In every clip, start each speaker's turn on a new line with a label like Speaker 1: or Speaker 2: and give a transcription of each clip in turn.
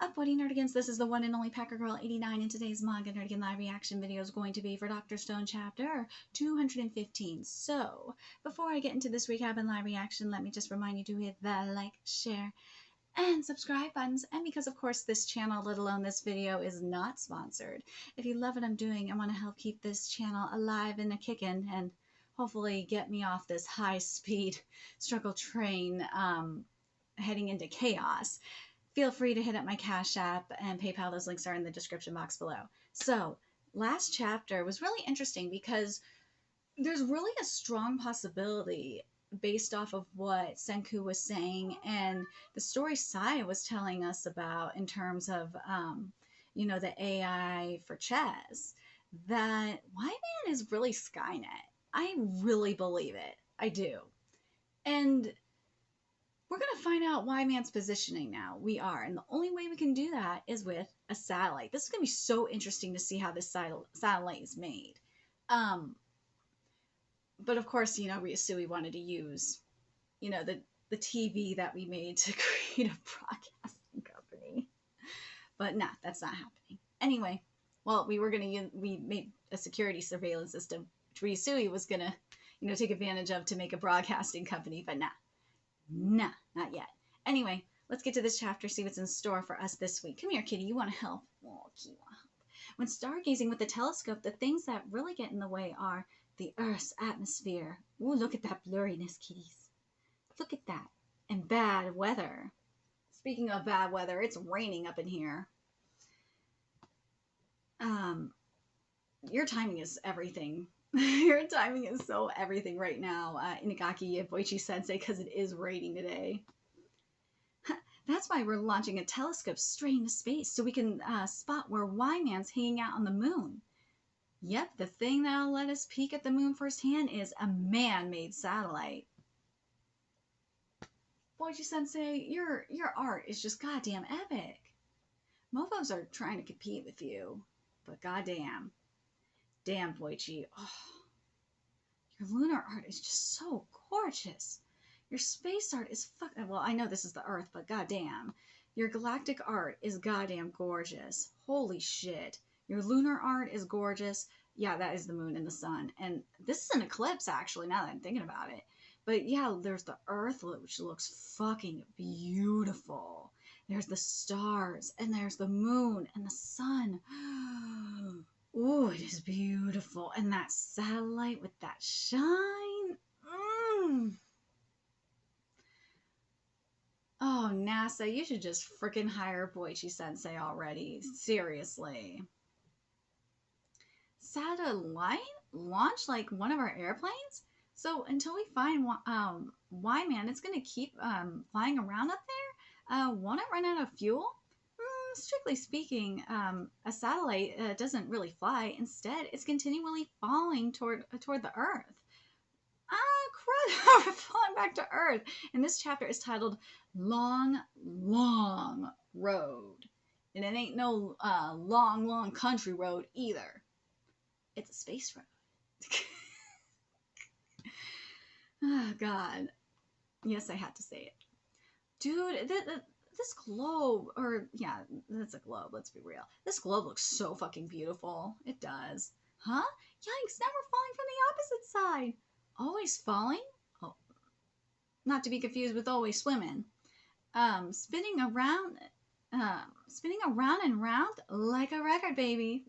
Speaker 1: up, Woody Nerdigans? This is the one and only Packer Girl 89, and today's Manga Nerdigan live reaction video is going to be for Dr. Stone chapter 215. So, before I get into this recap and live reaction, let me just remind you to hit the like, share, and subscribe buttons. And because, of course, this channel, let alone this video, is not sponsored, if you love what I'm doing and want to help keep this channel alive and a kicking and hopefully get me off this high-speed struggle train heading into chaos, feel free to hit up my Cash App and PayPal. Those links are in the description box below. So, last chapter was really interesting because there's really a strong possibility based off of what Senku was saying and the story Saya was telling us about in terms of, the AI for chess, that Y-Man is really Skynet. I really believe it. I do. And we're going to find out Y-Man's positioning now. We are. And the only way we can do that is with a satellite. This is going to be so interesting to see how this satellite is made. But of course, Ryusui wanted to use, the TV that we made to create a broadcasting company. But nah, that's not happening. Anyway, well, we made a security surveillance system, which Ryusui was going to, take advantage of to make a broadcasting company, but nah, not yet. Anyway, let's get to this chapter, see what's in store for us this week. Come here, kitty, you want to help? Oh, kitty, want to help. When stargazing with the telescope, the things that really get in the way are the Earth's atmosphere. Ooh, look at that blurriness, kitties. Look at that. And bad weather. Speaking of bad weather, it's raining up in here. Your timing is everything. Your timing is so everything right now, Inagaki Boichi-sensei, because it is raining today. That's why we're launching a telescope straight into space, so we can spot where Y-Man's hanging out on the moon. Yep, the thing that'll let us peek at the moon firsthand is a man-made satellite. Boichi-sensei, your art is just goddamn epic. Mofos are trying to compete with you, but goddamn. Damn, Boichi. Oh, your lunar art is just so gorgeous. Your space art is well, I know this is the Earth, but goddamn. Your galactic art is goddamn gorgeous. Holy shit. Your lunar art is gorgeous. Yeah, that is the moon and the sun. And this is an eclipse, actually, now that I'm thinking about it. But yeah, there's the Earth, which looks fucking beautiful. There's the stars, and there's the moon and the sun. Ooh, it is beautiful. And that satellite with that shine. Oh, NASA, you should just freaking hire Boichi-sensei already. Seriously. Satellite? Launch like one of our airplanes? So until we find Y-Man, it's going to keep flying around up there? Won't it run out of fuel? Strictly speaking, a satellite doesn't really fly. Instead, it's continually falling toward the Earth. Crud! We're falling back to Earth. And this chapter is titled Long, Long Road. And it ain't no long, long country road either. It's a space road. Oh, God. Yes, I had to say it. Dude, this globe, or yeah, that's a globe, let's be real. This globe looks so fucking beautiful. It does. Huh? Yikes, now we're falling from the opposite side. Always falling? Oh, not to be confused with always swimming. Spinning around and round like a record, baby.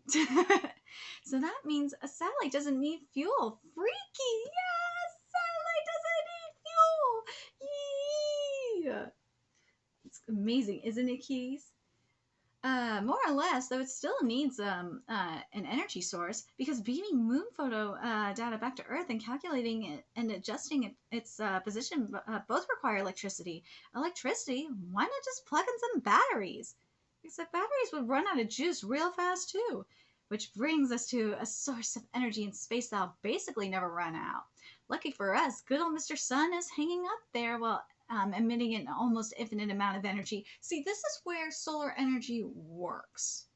Speaker 1: So that means a satellite doesn't need fuel. Freaky! Yes! Satellite doesn't need fuel! Yee! It's amazing, isn't it, keys? More or less, though it still needs an energy source, because beaming moon photo data back to Earth and calculating it and adjusting its position both require electricity. Electricity? Why not just plug in some batteries? Except batteries would run out of juice real fast too. Which brings us to a source of energy in space that'll basically never run out. Lucky for us, good old Mr. Sun is hanging up there while emitting an almost infinite amount of energy. See, this is where solar energy works.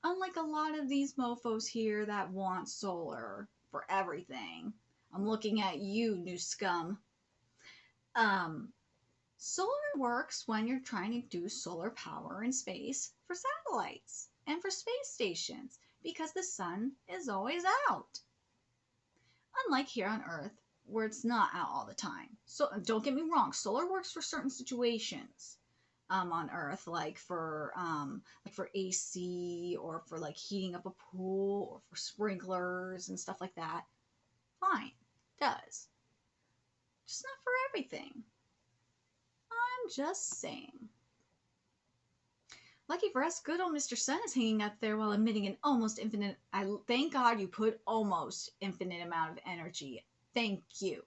Speaker 1: Unlike a lot of these mofos here that want solar for everything. I'm looking at you, new scum. Solar works when you're trying to do solar power in space for satellites and for space stations because the sun is always out. Unlike here on Earth, where it's not out all the time. So don't get me wrong, solar works for certain situations on Earth, like for AC or for like heating up a pool or for sprinklers and stuff like that. Fine, it does. Just not for everything. I'm just saying. Lucky for us, good old Mr. Sun is hanging up there while emitting an almost infinite. Thank God you put almost infinite amount of energy. Thank you.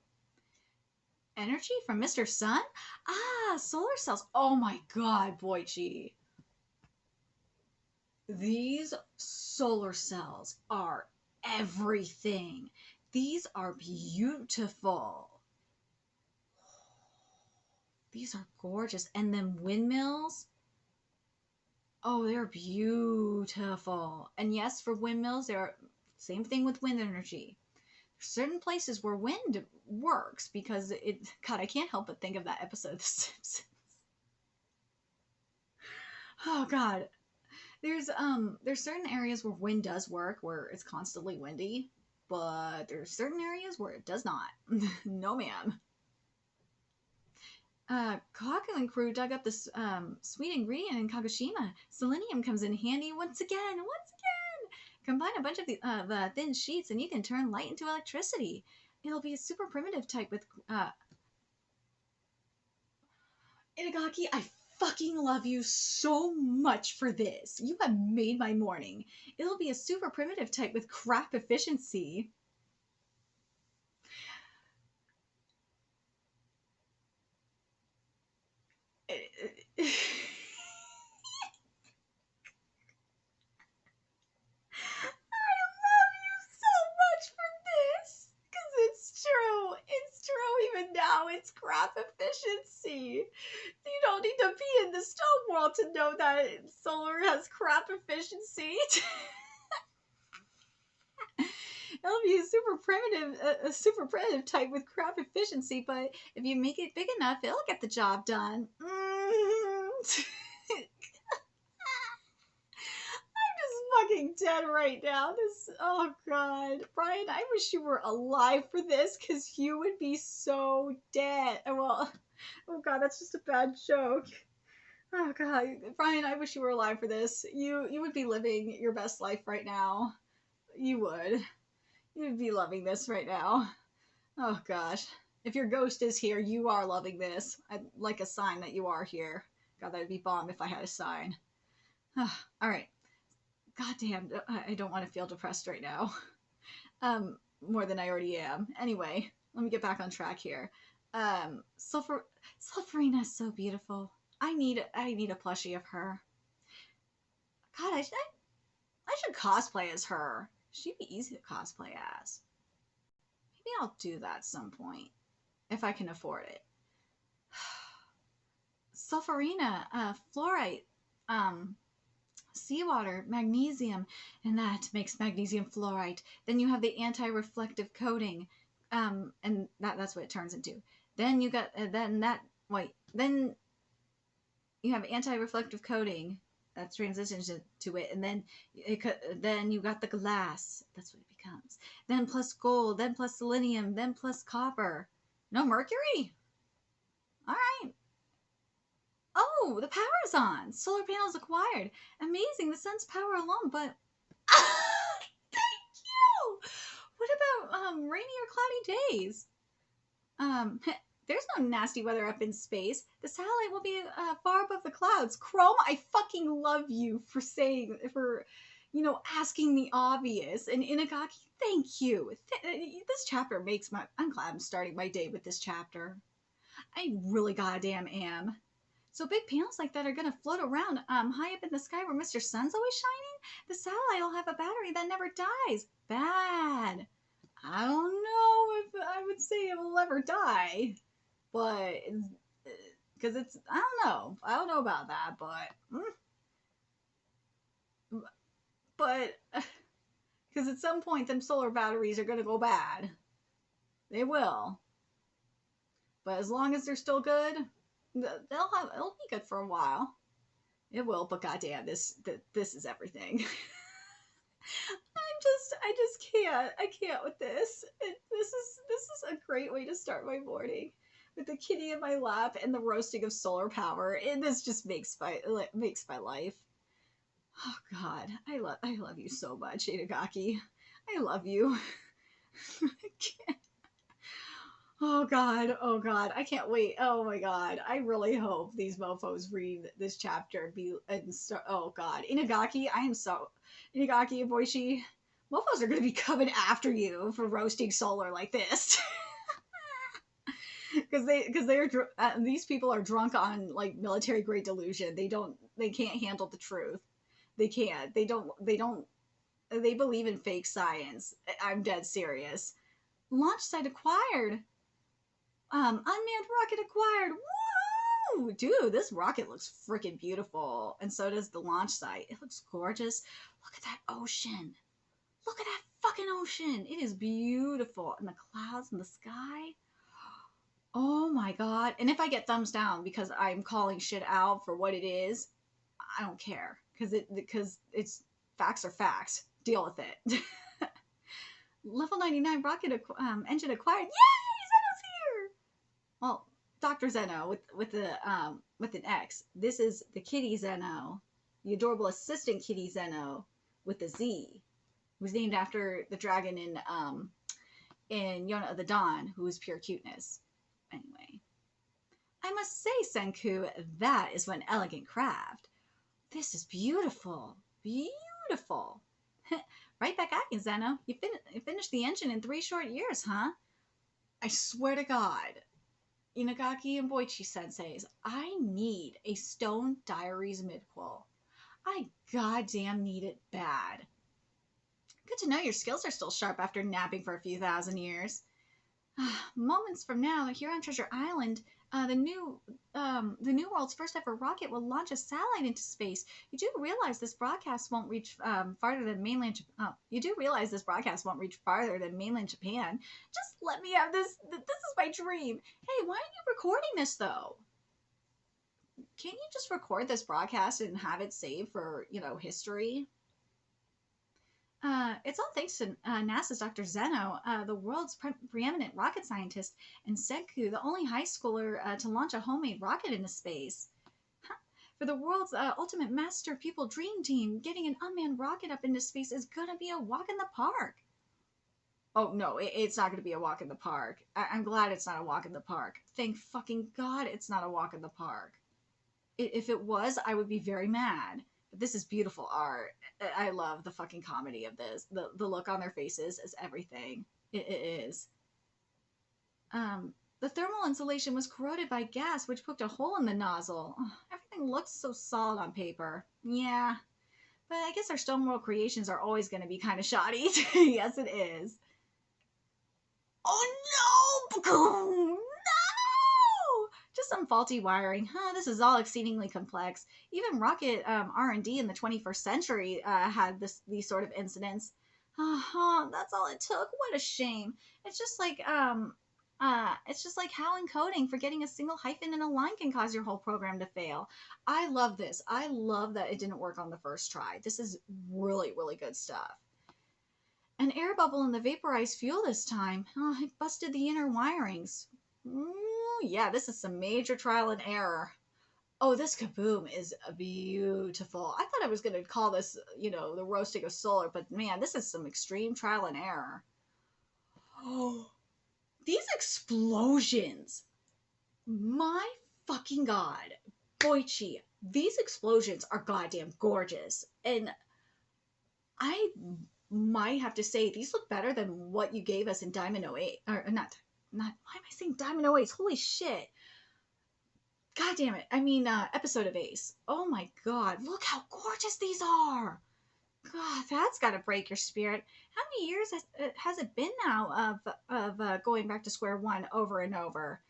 Speaker 1: Energy from Mr. Sun? Ah, solar cells. Oh my God, Boichi. These solar cells are everything. These are beautiful. These are gorgeous. And then windmills. Oh, they're beautiful. And yes, for windmills, they're same thing with wind energy. There's certain places where wind works because God, I can't help but think of that episode of The Simpsons. Oh God. There's certain areas where wind does work, where it's constantly windy, but there's certain areas where it does not. No, ma'am. Kaku and crew dug up this sweet ingredient in Kagoshima. Selenium comes in handy once again. Combine a bunch of the thin sheets and you can turn light into electricity. It'll be a super primitive type with Itagaki, I fucking love you so much for this. You have made my morning. It'll be a super primitive type with crap efficiency. Even now, it's crap efficiency. You don't need to be in the stone world to know that solar has crap efficiency. It'll be a super primitive type with crap efficiency, but if you make it big enough, it'll get the job done. Fucking dead right now. Oh God, Brian, I wish you were alive for this because you would be so dead. Well, oh God, that's just a bad joke. Oh God, Brian, I wish you were alive for this. You would be living your best life right now. You would. You'd be loving this right now. Oh gosh, if your ghost is here, you are loving this. I'd like a sign that you are here. God, that'd be bomb if I had a sign. All right. God damn, I don't want to feel depressed right now. More than I already am. Anyway, let me get back on track here. Sulfurina is so beautiful. I need a plushie of her. God, I should cosplay as her. She'd be easy to cosplay as. Maybe I'll do that at some point. If I can afford it. Sulfurina, fluorite, seawater, magnesium, and that makes magnesium fluorite. Then you have the anti-reflective coating, and that's what it turns into. Then you got then you have anti-reflective coating that transitions to it, and then you got the glass. That's what it becomes. Then plus gold, then plus selenium, then plus copper. No mercury. All right. Oh, the power's on. Solar panels acquired. Amazing, the sun's power alone, but... Thank you! What about rainy or cloudy days? There's no nasty weather up in space. The satellite will be far above the clouds. Chrome, I fucking love you for asking the obvious. And Inagaki, thank you. This chapter makes I'm glad I'm starting my day with this chapter. I really goddamn am. So big panels like that are going to float around high up in the sky where Mr. Sun's always shining. The satellite will have a battery that never dies. Bad. I don't know if I would say it will ever die. But, because I don't know about that, but, because at some point them solar batteries are going to go bad. They will. But as long as they're still good, It'll be good for a while. It will, but goddamn, this is everything. I just can't. I can't with this. This is a great way to start my morning with the kitty in my lap and the roasting of solar power. And this just makes my life. Oh God, I love you so much, Inagaki. I love you. I can't. Oh God, I can't wait. Oh my God, I really hope these mofo's read this chapter and start. Oh God, Inagaki, Inagaki and Boichi. Mofos are going to be coming after you for roasting solar like this. Because these people are drunk on like military grade delusion. They can't handle the truth. They can't. They believe in fake science. I'm dead serious. Launch site acquired. Unmanned rocket acquired. Woo! Dude, this rocket looks freaking beautiful. And so does the launch site. It looks gorgeous. Look at that ocean. Look at that fucking ocean. It is beautiful. And the clouds in the sky. Oh my God. And if I get thumbs down because I'm calling shit out for what it is, I don't care. Because it's facts are facts. Deal with it. Level 99 rocket engine acquired. Yay! Zeno's here! Well, Dr. Zeno with an X. This is the kitty Zeno. The adorable assistant kitty Zeno with a Z. Who's named after the dragon in Yona of the Dawn, who is pure cuteness. Anyway, I must say, Senku, that is one elegant craft. This is beautiful, beautiful. Right back at you, Zeno. You finished the engine in 3 short years, huh? I swear to God, Inagaki and Boichi senseis, I need a Stone Diaries midquel. I goddamn need it bad. Good to know your skills are still sharp after napping for a few thousand years. Moments from now, here on Treasure Island, the new world's first ever rocket will launch a satellite into space. You do realize this broadcast won't reach farther than mainland. You do realize this broadcast won't reach farther than mainland Japan. Just let me have this. This is my dream. Hey, why aren't you recording this though? Can't you just record this broadcast and have it saved for history? It's all thanks to NASA's Dr. Zeno, the world's preeminent rocket scientist, and Senku, the only high schooler to launch a homemade rocket into space. Huh. For the world's ultimate master pupil dream team, getting an unmanned rocket up into space is going to be a walk in the park. Oh, no, it's not going to be a walk in the park. I'm glad it's not a walk in the park. Thank fucking God it's not a walk in the park. If it was, I would be very mad. This is beautiful art. I love the fucking comedy of this. The look on their faces is everything. It is. The thermal insulation was corroded by gas, which poked a hole in the nozzle. Everything looks so solid on paper. Yeah. But I guess our Stone World creations are always going to be kind of shoddy. Yes, it is. Oh no! Just some faulty wiring. This is all exceedingly complex. Even rocket R&D in the 21st century had these sort of incidents. That's all it took. What a shame. It's just like how encoding forgetting a single hyphen in a line can cause your whole program to fail. I love this. I love that it didn't work on the first try. This is really, really good stuff. An air bubble in the vaporized fuel this time. It busted the inner wirings. Yeah, this is some major trial and error. Oh, this kaboom is beautiful. I thought I was going to call this, the roasting of solar, but man, this is some extreme trial and error. Oh, these explosions. My fucking God. Boichi, these explosions are goddamn gorgeous. And I might have to say, these look better than what you gave us in Diamond 08. Or not, why am I saying Diamond 08? Holy shit. God damn it. I mean, episode of Ace. Oh my God. Look how gorgeous these are. God, that's got to break your spirit. How many years has it been now of going back to square one over and over?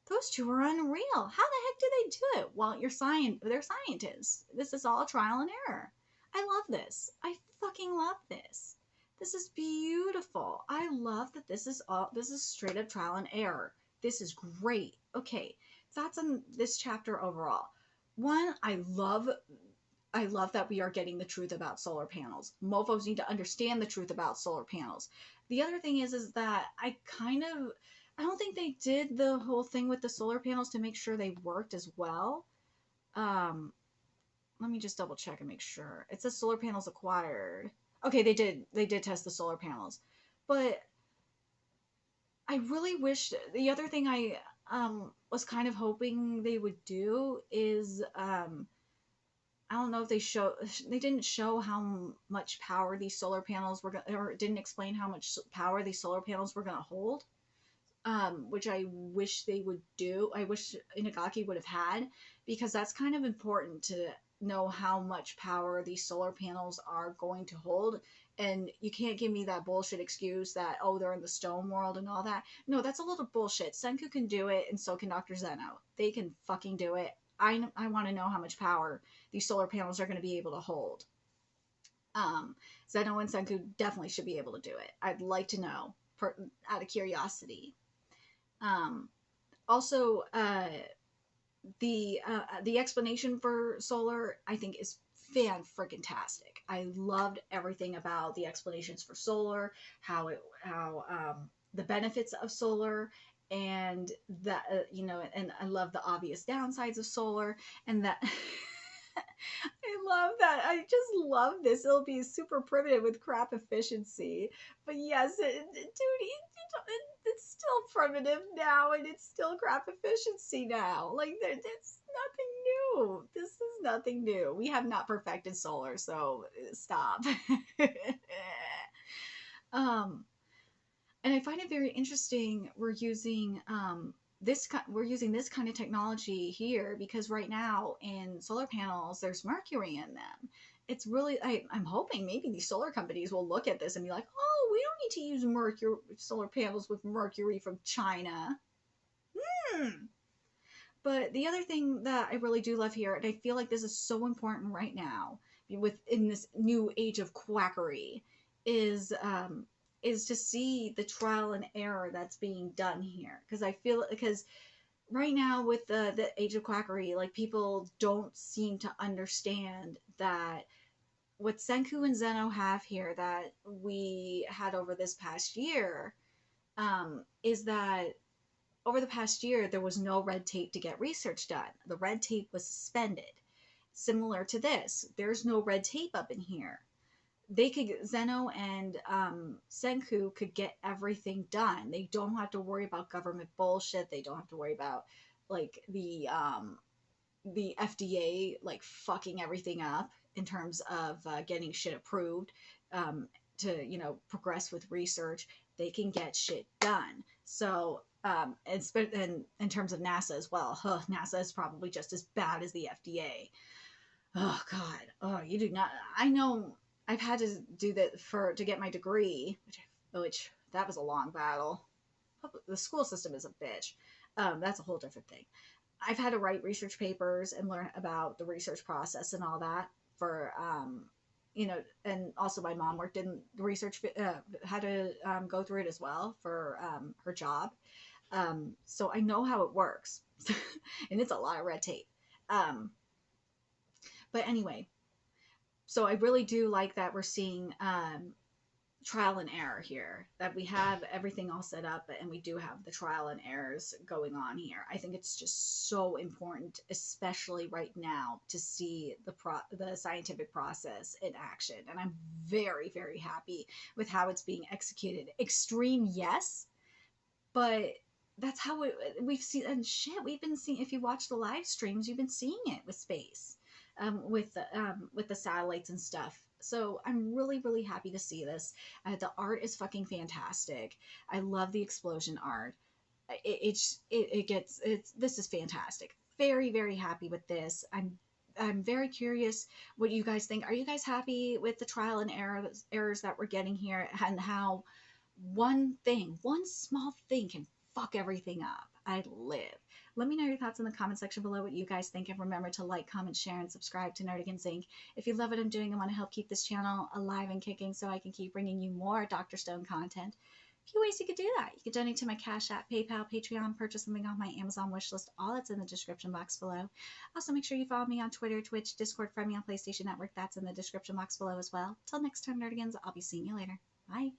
Speaker 1: Those two are unreal. How the heck do they do it? Well, they're scientists. This is all trial and error. I love this. I fucking love this. This is beautiful. I love that this is straight up trial and error. This is great. Okay, thoughts on this chapter overall. One, I love that we are getting the truth about solar panels. Mofos need to understand the truth about solar panels. The other thing is that I don't think they did the whole thing with the solar panels to make sure they worked as well. Um, Let me just double check and make sure. It says solar panels acquired. Okay, they did. They did test the solar panels, but I really wish the other thing I was kind of hoping they would do is I don't know if they didn't show how much power these solar panels were going or didn't explain how much power these solar panels were going to hold, which I wish they would do. I wish Inagaki would have had, because that's kind of important to know how much power these solar panels are going to hold. And you can't give me that bullshit excuse that, oh, they're in the stone world and all that. No, that's a little bullshit. Senku can do it, and so can Dr. Zeno. They can fucking do it. I want to know how much power these solar panels are going to be able to hold. Zeno and Senku definitely should be able to do it. I'd like to know, out of curiosity. Also, the explanation for solar, I think, is fan-friggin-tastic. I loved everything about the explanations for solar, how the benefits of solar, and that and I love the obvious downsides of solar, and that I love that. I just love this. It'll be super primitive with crap efficiency, but yes, it's still primitive now, and it's still crap efficiency now. Like, it's nothing new. This is nothing new. We have not perfected solar, so stop. um, and I find it very interesting. We're using this kind of technology here because right now in solar panels there's mercury in them. It's really I'm hoping maybe these solar companies will look at this and be like, oh, we don't need to use mercury solar panels with mercury from China. But the other thing that I really do love here, and I feel like this is so important right now in this new age of quackery, is to see the trial and error that's being done here. Because right now with the age of quackery, like, people don't seem to understand that what Senku and Zeno have here that we had over this past year, is that over the past year, there was no red tape to get research done. The red tape was suspended. Similar to this, there's no red tape up in here. Zeno and Senku could get everything done. They don't have to worry about government bullshit. They don't have to worry about, like, the FDA, like, fucking everything up in terms of getting shit approved to progress with research. They can get shit done. So and in terms of NASA as well, NASA is probably just as bad as the FDA. Oh God, oh, you do not. I know I've had to do that to get my degree, which that was a long battle. The school system is a bitch. That's a whole different thing. I've had to write research papers and learn about the research process and all that for and also my mom worked in the research, had to go through it as well for her job. So I know how it works, and it's a lot of red tape. But anyway, so I really do like that we're seeing trial and error here, that we have everything all set up and we do have the trial and errors going on here. I think it's just so important, especially right now, to see the scientific process in action, and I'm very, very happy with how it's being executed. Extreme, yes, but that's how we've seen, and shit, we've been seeing, if you watch the live streams, you've been seeing it with space, with the satellites and stuff. So I'm really, really happy to see this. The art is fucking fantastic. I love the explosion art. This is fantastic. Very, very happy with this. I'm very curious what you guys think. Are you guys happy with the trial and errors that we're getting here, and how one small thing can fuck everything up? I live. Let me know your thoughts in the comment section below, what you guys think, and remember to like, comment, share, and subscribe to Nerdigans Inc. If you love what I'm doing and want to help keep this channel alive and kicking so I can keep bringing you more Dr. Stone content, few ways you could do that. You could donate to my Cash App, PayPal, Patreon, purchase something off my Amazon wish list. All that's in the description box below. Also, make sure you follow me on Twitter, Twitch, Discord, friend me on PlayStation Network. That's in the description box below as well. Till next time, Nerdigans, I'll be seeing you later. Bye.